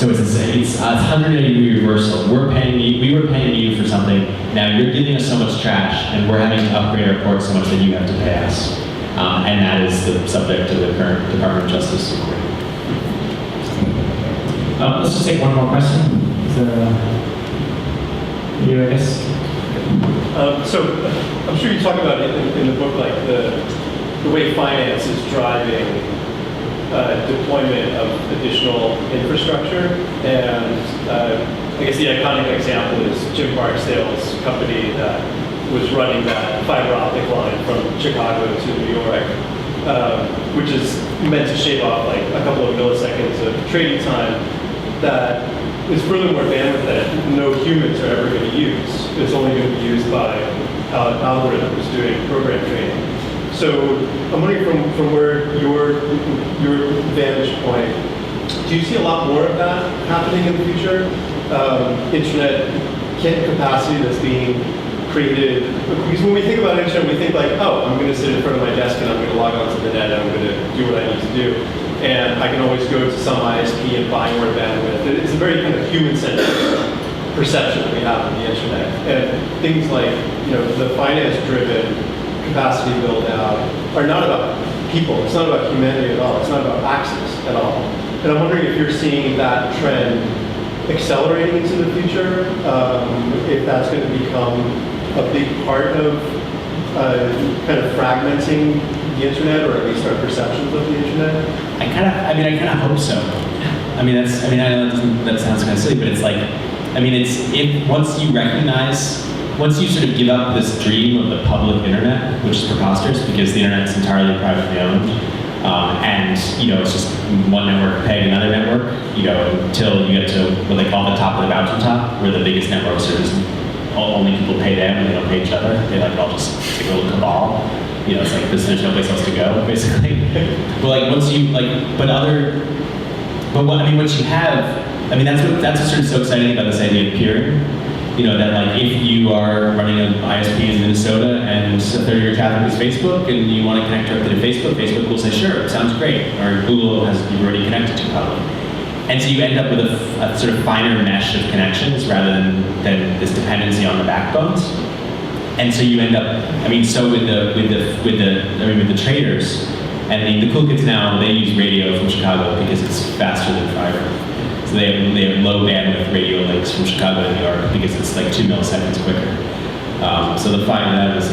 So it's a 180-degree reversal. We were paying you for something. Now you're giving us so much trash, and we're having to upgrade our ports so much that you have to pay us. And that is the subject of the current Department of Justice. Let's just take one more question. Is there you, I guess? So I'm sure you talk about it in the book, like the way finance is driving deployment of additional infrastructure. And I guess the iconic example is Jim Barksdale's company that was running that fiber optic line from Chicago to New York, which is meant to shave off like a couple of milliseconds of trading time that is furthermore bandwidth that no humans are ever going to use. It's only going to be used by algorithms doing program training. So I'm wondering from where your vantage point, do you see a lot more of that happening in the future? Internet capacity that's being created, because when we think about internet, we think like, oh, I'm going to sit in front of my desk and I'm going to log onto the net and I'm going to do what I need to do. And I can always go to some ISP and buy more bandwidth. It's a very kind of human-centric perception that we have of the internet. And things like, the finance-driven capacity build-out are not about people. It's not about humanity at all. It's not about access at all. And I'm wondering if you're seeing that trend accelerating into the future, if that's going to become a big part of kind of fragmenting the internet, or at least our perceptions of the internet? I kind of hope so. I know that sounds kind of silly, but it's like, once you sort of give up this dream of the public internet, which is preposterous because the internet is entirely privately owned, and it's just one network paying another network, until you get to what they call the top of the mountaintop, where the biggest networks are just only people pay them and they don't pay each other. They all just take a little cabal. It's like there's no place else to go, basically. But once you once you have, that's what's sort of so exciting about this idea of peering. That if you are running an ISP in Minnesota and a third of your traffic is Facebook and you want to connect directly to Facebook, Facebook will say, sure, sounds great. Or Google you've already connected to probably. And so you end up with a sort of finer mesh of connections rather than this dependency on the backbones. And so you end up, so with the traders, and the cool kids now, they use radio from Chicago because it's faster than fiber. So they have low bandwidth radio links from Chicago to New York because it's like 2 milliseconds quicker. So the fiber that is,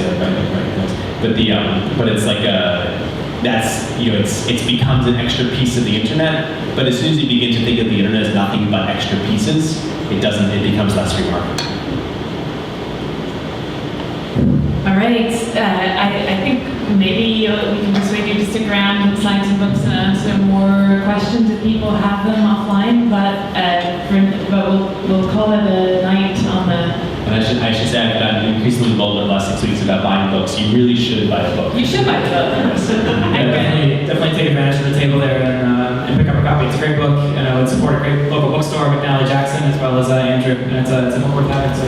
but it's like it becomes an extra piece of the internet. But as soon as you begin to think of the internet as nothing but extra pieces, it becomes less remarkable. All right, I think maybe we can persuade you to stick around and sign some books and answer more questions if people have them offline, but we'll call it a night on the... And I should say I've gotten increasingly bold in the last 6 weeks about buying books. You really should buy a book. You should buy the book. Definitely take advantage of the table there and pick up a copy. It's a great book. It supported a great local bookstore, McNally Jackson, as well as Andrew. And it's a book worth having, so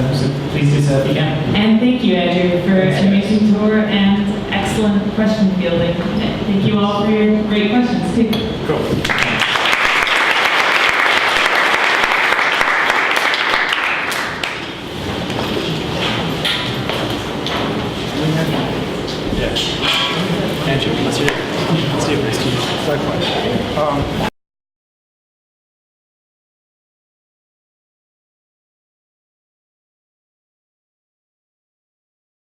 please do so if you can. And thank you, Andrew, for an amazing tour and excellent question fielding. Thank you all for your great questions, too. Cool. Andrew, let's see you. Nice to meet you. Likewise.